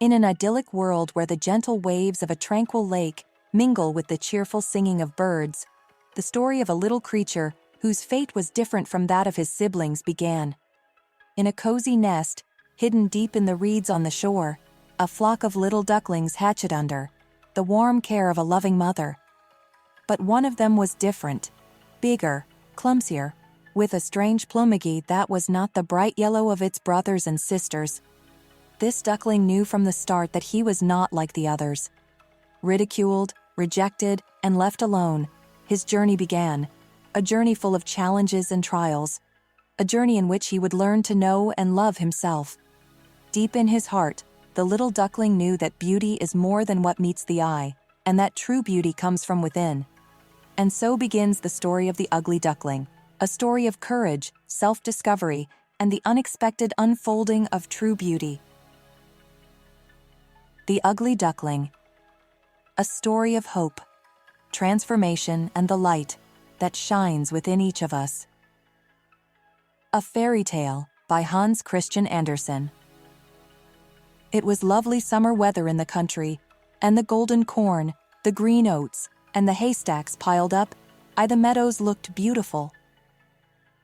In an idyllic world where the gentle waves of a tranquil lake mingle with the cheerful singing of birds, the story of a little creature whose fate was different from that of his siblings began. In a cozy nest, hidden deep in the reeds on the shore, a flock of little ducklings hatched under the warm care of a loving mother. But one of them was different, bigger, clumsier, with a strange plumage that was not the bright yellow of its brothers and sisters. This duckling knew from the start that he was not like the others. Ridiculed, rejected, and left alone, his journey began, a journey full of challenges and trials, a journey in which he would learn to know and love himself. Deep in his heart, the little duckling knew that beauty is more than what meets the eye, and that true beauty comes from within. And so begins the story of the ugly duckling, a story of courage, self-discovery, and the unexpected unfolding of true beauty. The Ugly Duckling. A story of hope, transformation, and the light that shines within each of us. A Fairy Tale by Hans Christian Andersen. It was lovely summer weather in the country, and the golden corn, the green oats, and the haystacks piled up, the meadows looked beautiful.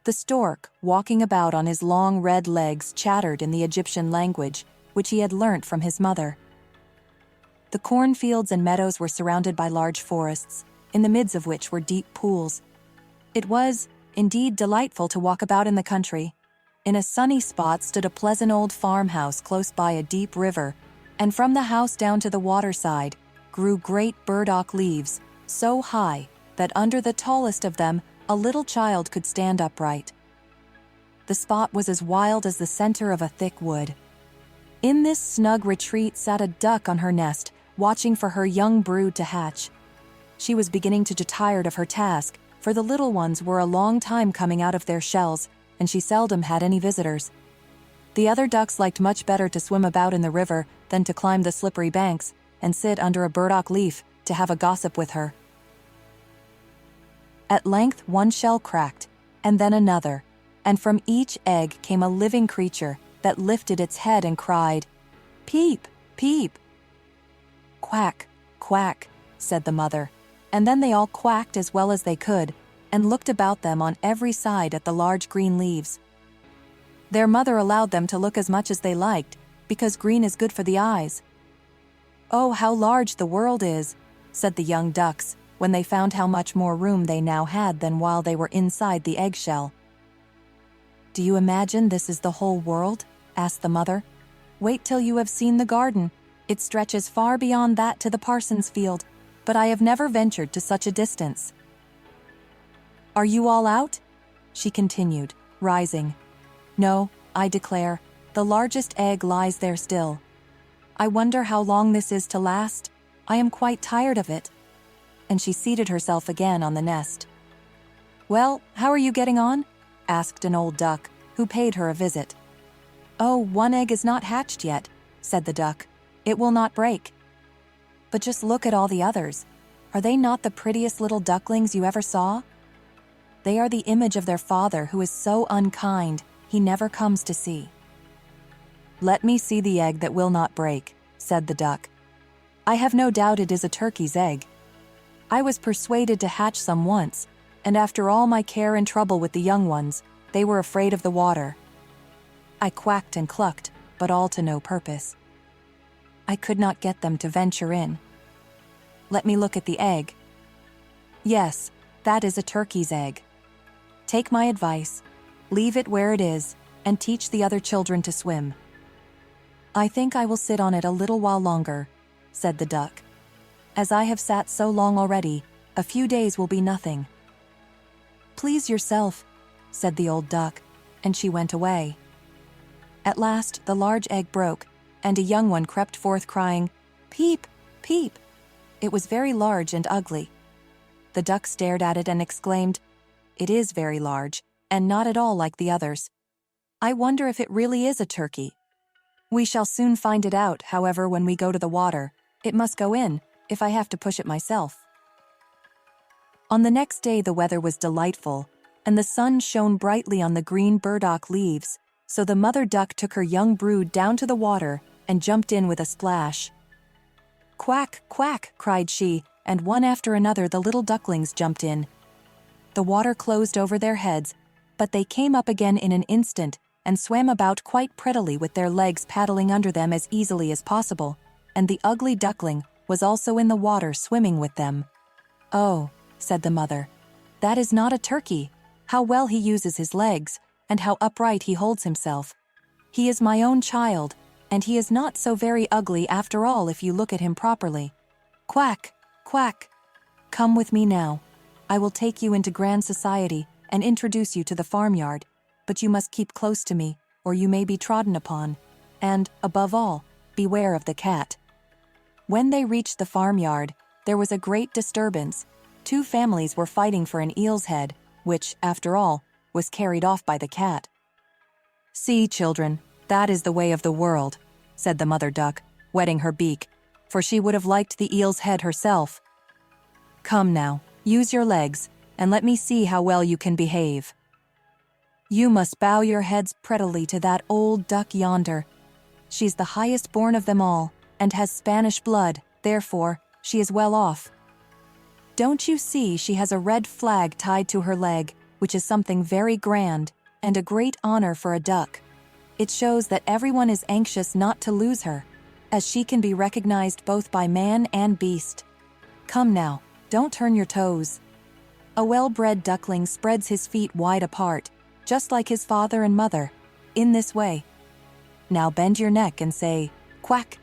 The stork, walking about on his long red legs, chattered in the Egyptian language, which he had learnt from his mother. The cornfields and meadows were surrounded by large forests, in the midst of which were deep pools. It was, indeed, delightful to walk about in the country. In a sunny spot stood a pleasant old farmhouse close by a deep river, and from the house down to the waterside grew great burdock leaves, so high that under the tallest of them a little child could stand upright. The spot was as wild as the center of a thick wood. In this snug retreat sat a duck on her nest, watching for her young brood to hatch. She was beginning to get tired of her task, for the little ones were a long time coming out of their shells, and she seldom had any visitors. The other ducks liked much better to swim about in the river than to climb the slippery banks and sit under a burdock leaf to have a gossip with her. At length one shell cracked, and then another, and from each egg came a living creature that lifted its head and cried, "Peep, peep!" "Quack, quack," said the mother, and then they all quacked as well as they could, and looked about them on every side at the large green leaves. Their mother allowed them to look as much as they liked, because green is good for the eyes. "Oh, how large the world is," said the young ducks, when they found how much more room they now had than while they were inside the eggshell. "Do you imagine this is the whole world?" asked the mother. "Wait till you have seen the garden. It stretches far beyond that to the parson's field, but I have never ventured to such a distance. Are you all out?" she continued, rising. "No, I declare, the largest egg lies there still. I wonder how long this is to last. I am quite tired of it." And she seated herself again on the nest. "Well, how are you getting on?" asked an old duck, who paid her a visit. "Oh, one egg is not hatched yet," said the duck. "It will not break." "But just look at all the others. Are they not the prettiest little ducklings you ever saw? They are the image of their father, who is so unkind he never comes to see." "Let me see the egg that will not break," said the duck. "I have no doubt it is a turkey's egg. I was persuaded to hatch some once, and after all my care and trouble with the young ones, they were afraid of the water. I quacked and clucked, but all to no purpose. I could not get them to venture in. Let me look at the egg. Yes, that is a turkey's egg. Take my advice, leave it where it is, and teach the other children to swim." "I think I will sit on it a little while longer," said the duck. "As I have sat so long already, a few days will be nothing." "Please yourself," said the old duck, and she went away. At last the large egg broke, and a young one crept forth crying, "Peep, peep!" It was very large and ugly. The duck stared at it and exclaimed, "It is very large, and not at all like the others. I wonder if it really is a turkey. We shall soon find it out, however, when we go to the water. It must go in, if I have to push it myself." On the next day the weather was delightful, and the sun shone brightly on the green burdock leaves, so the mother duck took her young brood down to the water and jumped in with a splash. "Quack, quack," cried she, and one after another the little ducklings jumped in. The water closed over their heads, but they came up again in an instant and swam about quite prettily with their legs paddling under them as easily as possible, and the ugly duckling was also in the water swimming with them. "Oh," said the mother, "that is not a turkey. How well he uses his legs, and how upright he holds himself. He is my own child, and he is not so very ugly after all if you look at him properly. Quack, quack. Come with me now. I will take you into grand society and introduce you to the farmyard, but you must keep close to me, or you may be trodden upon. And, above all, beware of the cat." When they reached the farmyard, there was a great disturbance. 2 families were fighting for an eel's head, which, after all, was carried off by the cat. "See, children, that is the way of the world," said the mother duck, wetting her beak, for she would have liked the eel's head herself. "Come now, use your legs, and let me see how well you can behave. You must bow your heads prettily to that old duck yonder. She's the highest born of them all, and has Spanish blood, therefore, she is well off. Don't you see she has a red flag tied to her leg, which is something very grand, and a great honor for a duck? It shows that everyone is anxious not to lose her, as she can be recognized both by man and beast. Come now, don't turn your toes." A well-bred duckling spreads his feet wide apart, just like his father and mother, in this way. Now bend your neck and say, "Quack."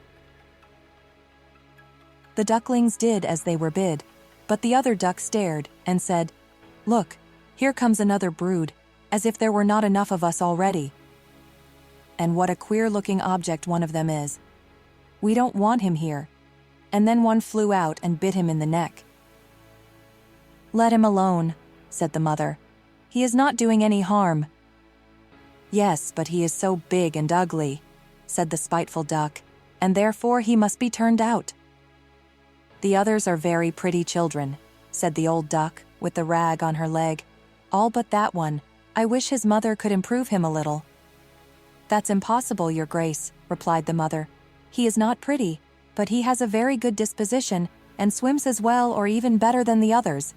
The ducklings did as they were bid, but the other duck stared and said, "Look, here comes another brood, as if there were not enough of us already. And what a queer-looking object one of them is. We don't want him here." And then one flew out and bit him in the neck. "Let him alone," said the mother. "He is not doing any harm." "Yes, but he is so big and ugly," said the spiteful duck, "and therefore he must be turned out." "The others are very pretty children," said the old duck, with the rag on her leg. "All but that one. I wish his mother could improve him a little." "That's impossible, your grace," replied the mother. "He is not pretty, but he has a very good disposition and swims as well or even better than the others.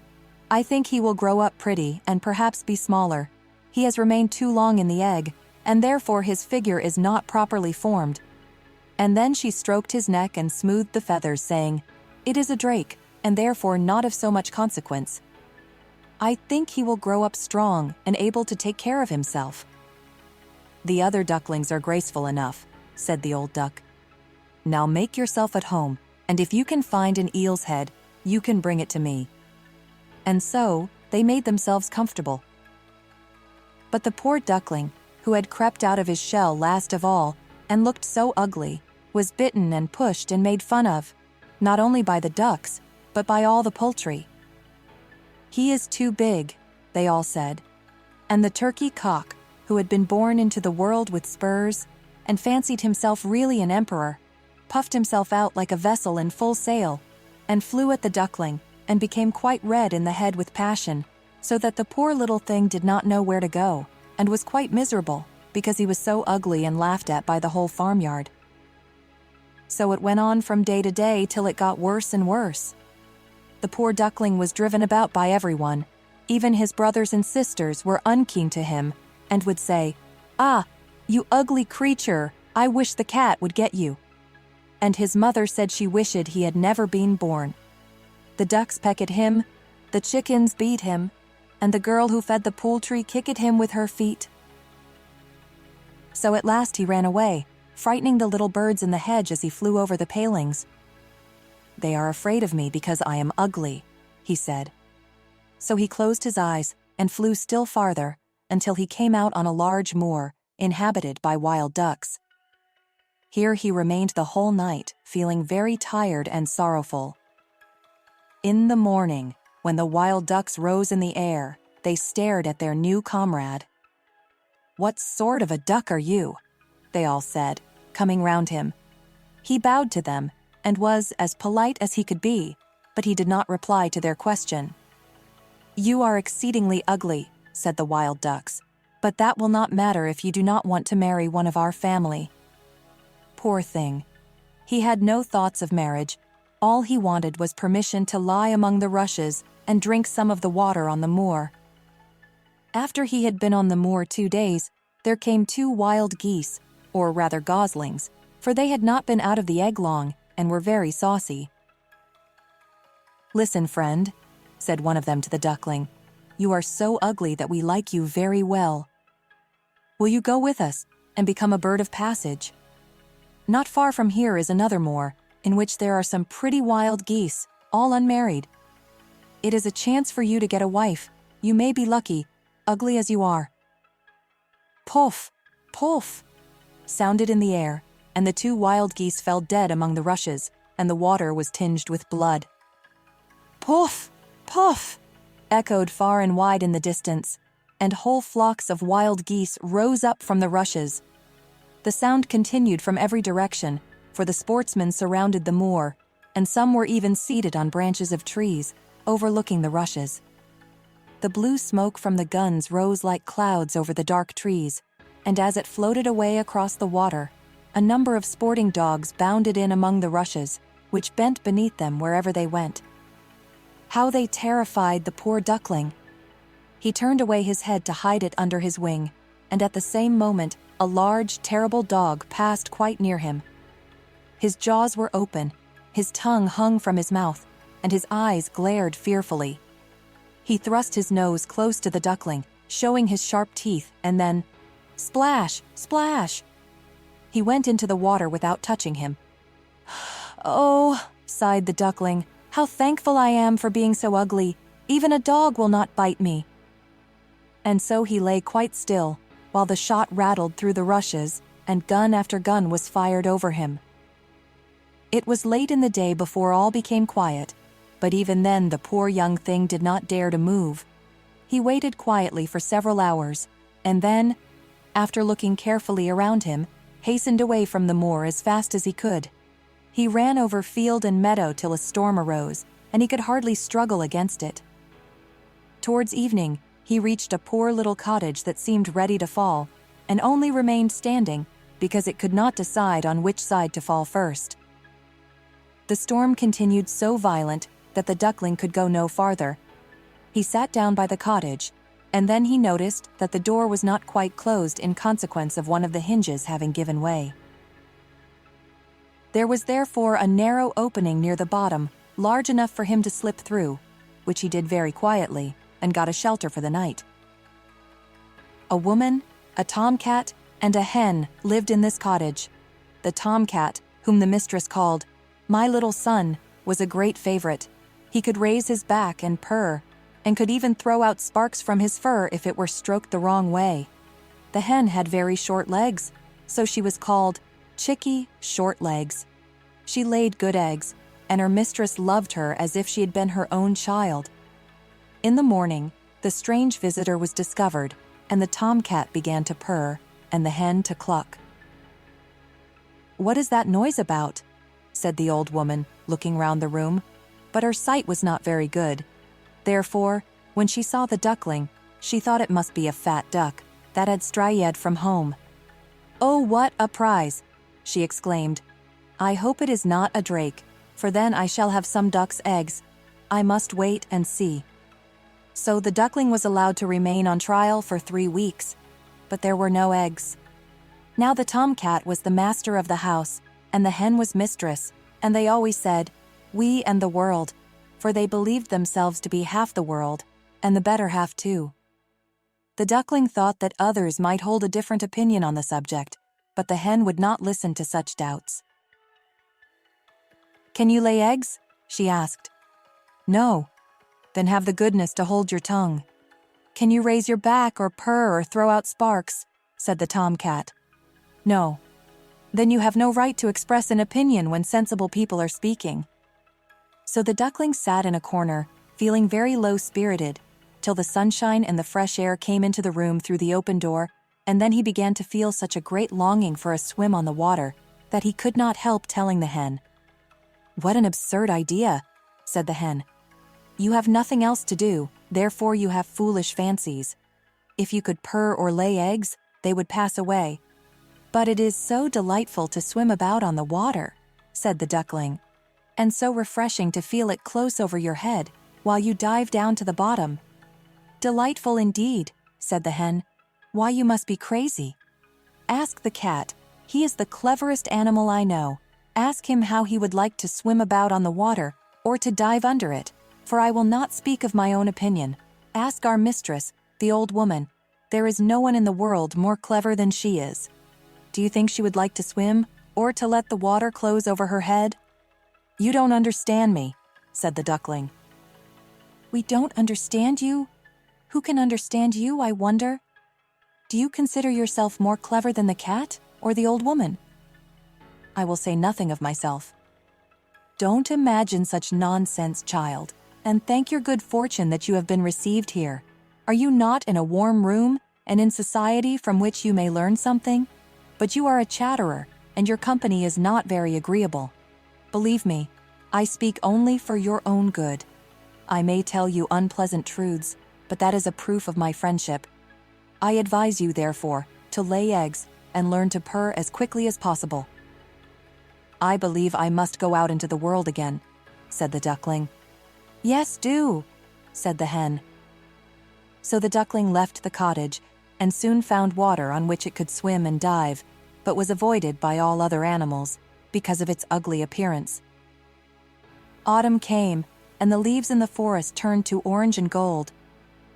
I think he will grow up pretty and perhaps be smaller. He has remained too long in the egg, and therefore his figure is not properly formed." And then she stroked his neck and smoothed the feathers, saying, "It is a drake, and therefore not of so much consequence. I think he will grow up strong and able to take care of himself." "The other ducklings are graceful enough," said the old duck. "Now make yourself at home, and if you can find an eel's head, you can bring it to me." And so, they made themselves comfortable. But the poor duckling, who had crept out of his shell last of all, and looked so ugly, was bitten and pushed and made fun of, not only by the ducks, but by all the poultry. "He is too big," they all said. And the turkey cock, who had been born into the world with spurs, and fancied himself really an emperor, puffed himself out like a vessel in full sail, and flew at the duckling, and became quite red in the head with passion, so that the poor little thing did not know where to go, and was quite miserable, because he was so ugly and laughed at by the whole farmyard. So it went on from day to day till it got worse and worse. The poor duckling was driven about by everyone. Even his brothers and sisters were unkeen to him, and would say, "Ah, you ugly creature, I wish the cat would get you." And his mother said she wished he had never been born. The ducks peck at him, the chickens beat him, and the girl who fed the poultry kicked at him with her feet. So at last he ran away, frightening the little birds in the hedge as he flew over the palings. "They are afraid of me because I am ugly," he said. So he closed his eyes and flew still farther until he came out on a large moor inhabited by wild ducks. Here he remained the whole night, feeling very tired and sorrowful. In the morning, when the wild ducks rose in the air, they stared at their new comrade. "What sort of a duck are you?" they all said, coming round him. He bowed to them, and was as polite as he could be, but he did not reply to their question. "You are exceedingly ugly," said the wild ducks, "but that will not matter if you do not want to marry one of our family." Poor thing. He had no thoughts of marriage. All he wanted was permission to lie among the rushes and drink some of the water on the moor. After he had been on the moor 2 days, there came 2 wild geese, or rather goslings, for they had not been out of the egg long and were very saucy. "Listen, friend," said one of them to the duckling, "you are so ugly that we like you very well. Will you go with us and become a bird of passage? Not far from here is another moor, in which there are some pretty wild geese, all unmarried. It is a chance for you to get a wife. You may be lucky, ugly as you are." Puff, puff, sounded in the air, and the 2 wild geese fell dead among the rushes, and the water was tinged with blood. Puff, puff, echoed far and wide in the distance, and whole flocks of wild geese rose up from the rushes. The sound continued from every direction, for the sportsmen surrounded the moor, and some were even seated on branches of trees, overlooking the rushes. The blue smoke from the guns rose like clouds over the dark trees, and as it floated away across the water, a number of sporting dogs bounded in among the rushes, which bent beneath them wherever they went. How they terrified the poor duckling! He turned away his head to hide it under his wing, and at the same moment a large, terrible dog passed quite near him. His jaws were open, his tongue hung from his mouth, and his eyes glared fearfully. He thrust his nose close to the duckling, showing his sharp teeth, and then, splash, splash! He went into the water without touching him. "Oh," sighed the duckling, "how thankful I am for being so ugly. Even a dog will not bite me." And so he lay quite still, while the shot rattled through the rushes, and gun after gun was fired over him. It was late in the day before all became quiet, but even then the poor young thing did not dare to move. He waited quietly for several hours, and then, after looking carefully around him, hastened away from the moor as fast as he could. He ran over field and meadow till a storm arose, and he could hardly struggle against it. Towards evening, he reached a poor little cottage that seemed ready to fall, and only remained standing because it could not decide on which side to fall first. The storm continued so violent that the duckling could go no farther. He sat down by the cottage, and then he noticed that the door was not quite closed in consequence of one of the hinges having given way. There was therefore a narrow opening near the bottom, large enough for him to slip through, which he did very quietly, and got a shelter for the night. A woman, a tomcat, and a hen lived in this cottage. The tomcat, whom the mistress called "my little son," was a great favorite. He could raise his back and purr, and could even throw out sparks from his fur if it were stroked the wrong way. The hen had very short legs, so she was called Chickie Short Legs. She laid good eggs, and her mistress loved her as if she had been her own child. In the morning, the strange visitor was discovered, and the tomcat began to purr, and the hen to cluck. "What is that noise about?" said the old woman, looking round the room, but her sight was not very good. Therefore, when she saw the duckling, she thought it must be a fat duck that had strayed from home. "Oh, what a prize!" she exclaimed. "I hope it is not a drake, for then I shall have some duck's eggs. I must wait and see." So the duckling was allowed to remain on trial for 3 weeks, but there were no eggs. Now the tomcat was the master of the house, and the hen was mistress, and they always said, "we and the world," for they believed themselves to be half the world, and the better half too. The duckling thought that others might hold a different opinion on the subject, but the hen would not listen to such doubts. "Can you lay eggs?" she asked. "No." "Then have the goodness to hold your tongue." "Can you raise your back or purr or throw out sparks?" said the tomcat. "No." "Then you have no right to express an opinion when sensible people are speaking." So the duckling sat in a corner, feeling very low-spirited, till the sunshine and the fresh air came into the room through the open door, and then he began to feel such a great longing for a swim on the water that he could not help telling the hen. "What an absurd idea," said the hen. "You have nothing else to do, therefore you have foolish fancies. If you could purr or lay eggs, they would pass away. "But it is so delightful to swim about on the water," said the duckling, "and so refreshing to feel it close over your head while you dive down to the bottom." "Delightful indeed," said the hen. "Why, you must be crazy. Ask the cat. He is the cleverest animal I know. Ask him how he would like to swim about on the water or to dive under it, for I will not speak of my own opinion. Ask our mistress, the old woman. There is no one in the world more clever than she is. Do you think she would like to swim or to let the water close over her head?" "You don't understand me," said the duckling. "We don't understand you? Who can understand you, I wonder? Do you consider yourself more clever than the cat or the old woman?" "I will say nothing of myself." "Don't imagine such nonsense, child, and thank your good fortune that you have been received here. Are you not in a warm room and in society from which you may learn something? But you are a chatterer, and your company is not very agreeable. Believe me, I speak only for your own good. I may tell you unpleasant truths, but that is a proof of my friendship. I advise you, therefore, to lay eggs and learn to purr as quickly as possible." "I believe I must go out into the world again," said the duckling. "Yes, do," said the hen. So the duckling left the cottage and soon found water on which it could swim and dive, but was avoided by all other animals because of its ugly appearance. Autumn came, and the leaves in the forest turned to orange and gold.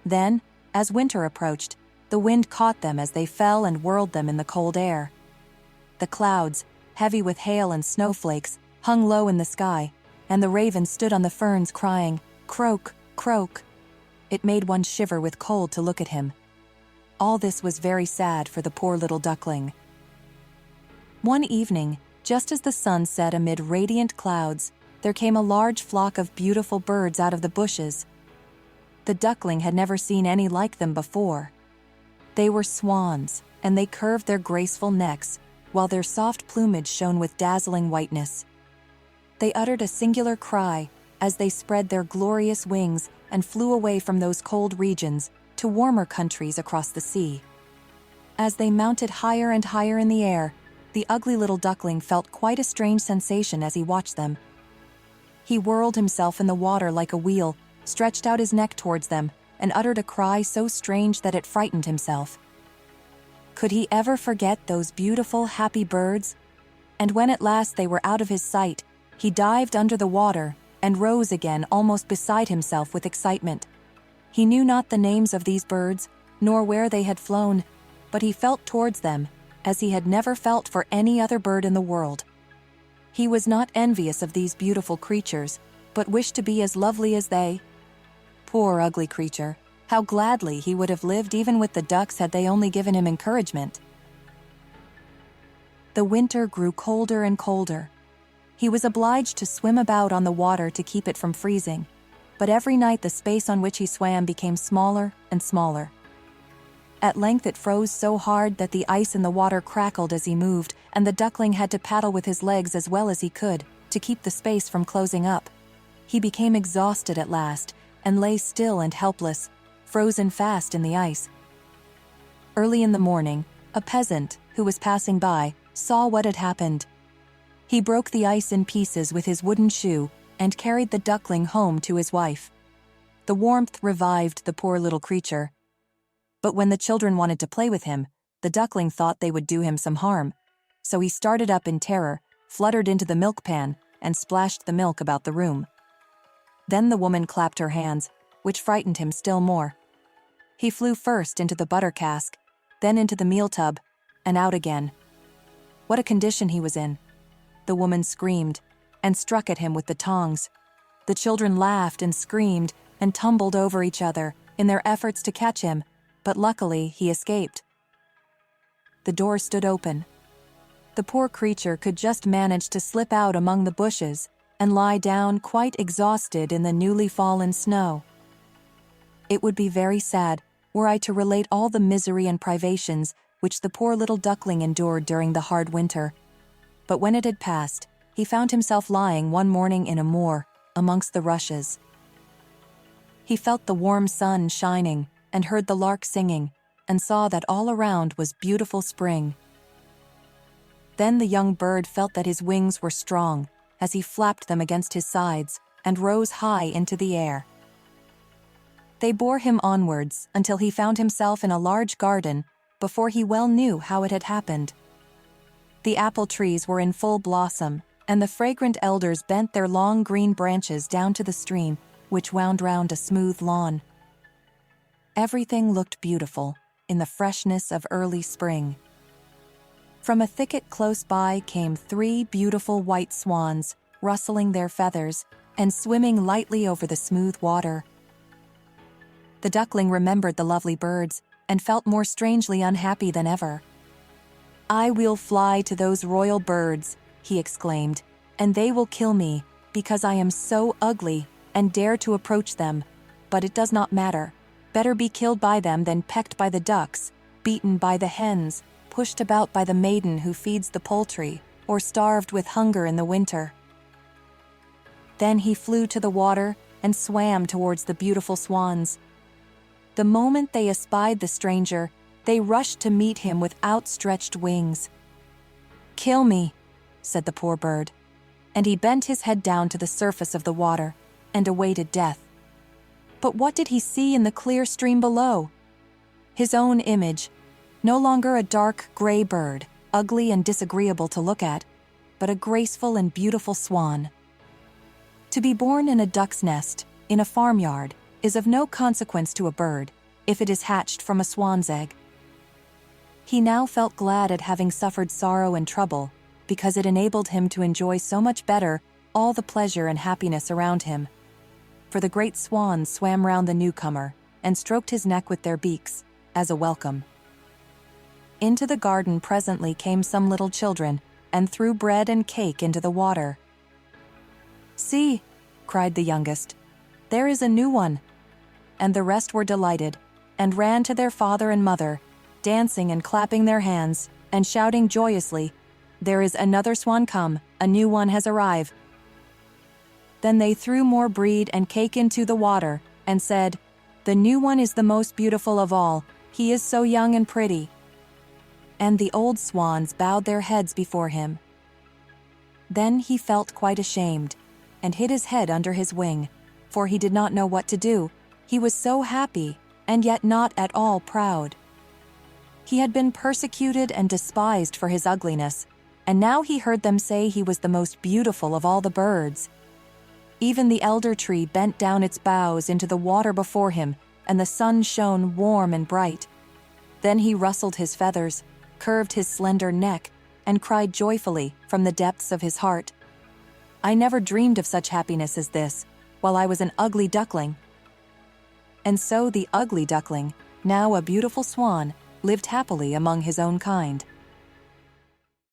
Then, as winter approached, the wind caught them as they fell and whirled them in the cold air. The clouds, heavy with hail and snowflakes, hung low in the sky, and the raven stood on the ferns crying, "Croak, croak." It made one shiver with cold to look at him. All this was very sad for the poor little duckling. One evening, just as the sun set amid radiant clouds, there came a large flock of beautiful birds out of the bushes. The duckling had never seen any like them before. They were swans, and they curved their graceful necks, while their soft plumage shone with dazzling whiteness. They uttered a singular cry as they spread their glorious wings and flew away from those cold regions to warmer countries across the sea. As they mounted higher and higher in the air, the ugly little duckling felt quite a strange sensation as he watched them. He whirled himself in the water like a wheel, stretched out his neck towards them, and uttered a cry so strange that it frightened himself. Could he ever forget those beautiful, happy birds? And when at last they were out of his sight, he dived under the water and rose again almost beside himself with excitement. He knew not the names of these birds, nor where they had flown, but he felt towards them as he had never felt for any other bird in the world. He was not envious of these beautiful creatures, but wished to be as lovely as they. Poor ugly creature, how gladly he would have lived even with the ducks had they only given him encouragement. The winter grew colder and colder. He was obliged to swim about on the water to keep it from freezing, but every night the space on which he swam became smaller and smaller. At length it froze so hard that the ice in the water crackled as he moved, and the duckling had to paddle with his legs as well as he could to keep the space from closing up. He became exhausted at last and lay still and helpless, frozen fast in the ice. Early in the morning, a peasant, who was passing by, saw what had happened. He broke the ice in pieces with his wooden shoe and carried the duckling home to his wife. The warmth revived the poor little creature. But when the children wanted to play with him, the duckling thought they would do him some harm. So he started up in terror, fluttered into the milk pan, and splashed the milk about the room. Then the woman clapped her hands, which frightened him still more. He flew first into the butter cask, then into the meal tub, and out again. What a condition he was in! The woman screamed and struck at him with the tongs. The children laughed and screamed and tumbled over each other in their efforts to catch him, but luckily he escaped. The door stood open. The poor creature could just manage to slip out among the bushes and lie down quite exhausted in the newly fallen snow. It would be very sad were I to relate all the misery and privations which the poor little duckling endured during the hard winter. But when it had passed, he found himself lying one morning in a moor, amongst the rushes. He felt the warm sun shining, and heard the lark singing, and saw that all around was beautiful spring. Then the young bird felt that his wings were strong, as he flapped them against his sides, and rose high into the air. They bore him onwards until he found himself in a large garden, before he well knew how it had happened. The apple trees were in full blossom, and the fragrant elders bent their long green branches down to the stream, which wound round a smooth lawn. Everything looked beautiful, in the freshness of early spring. From a thicket close by came 3 beautiful white swans, rustling their feathers, and swimming lightly over the smooth water. The duckling remembered the lovely birds, and felt more strangely unhappy than ever. "I will fly to those royal birds," he exclaimed, "and they will kill me, because I am so ugly, and dare to approach them. But it does not matter. Better be killed by them than pecked by the ducks, beaten by the hens, pushed about by the maiden who feeds the poultry, or starved with hunger in the winter." Then he flew to the water and swam towards the beautiful swans. The moment they espied the stranger, they rushed to meet him with outstretched wings. "Kill me," said the poor bird, and he bent his head down to the surface of the water and awaited death. But what did he see in the clear stream below? His own image, no longer a dark gray bird, ugly and disagreeable to look at, but a graceful and beautiful swan. To be born in a duck's nest, in a farmyard, is of no consequence to a bird, if it is hatched from a swan's egg. He now felt glad at having suffered sorrow and trouble, because it enabled him to enjoy so much better all the pleasure and happiness around him. For the great swans swam round the newcomer, and stroked his neck with their beaks, as a welcome. Into the garden presently came some little children, and threw bread and cake into the water. "See," cried the youngest, "there is a new one." And the rest were delighted, and ran to their father and mother, dancing and clapping their hands, and shouting joyously, "There is another swan come, a new one has arrived." Then they threw more bread and cake into the water, and said, "The new one is the most beautiful of all, he is so young and pretty." And the old swans bowed their heads before him. Then he felt quite ashamed, and hid his head under his wing, for he did not know what to do. He was so happy, and yet not at all proud. He had been persecuted and despised for his ugliness, and now he heard them say he was the most beautiful of all the birds. Even the elder tree bent down its boughs into the water before him, and the sun shone warm and bright. Then he rustled his feathers, curved his slender neck, and cried joyfully from the depths of his heart, "I never dreamed of such happiness as this, while I was an ugly duckling." And so the ugly duckling, now a beautiful swan, lived happily among his own kind.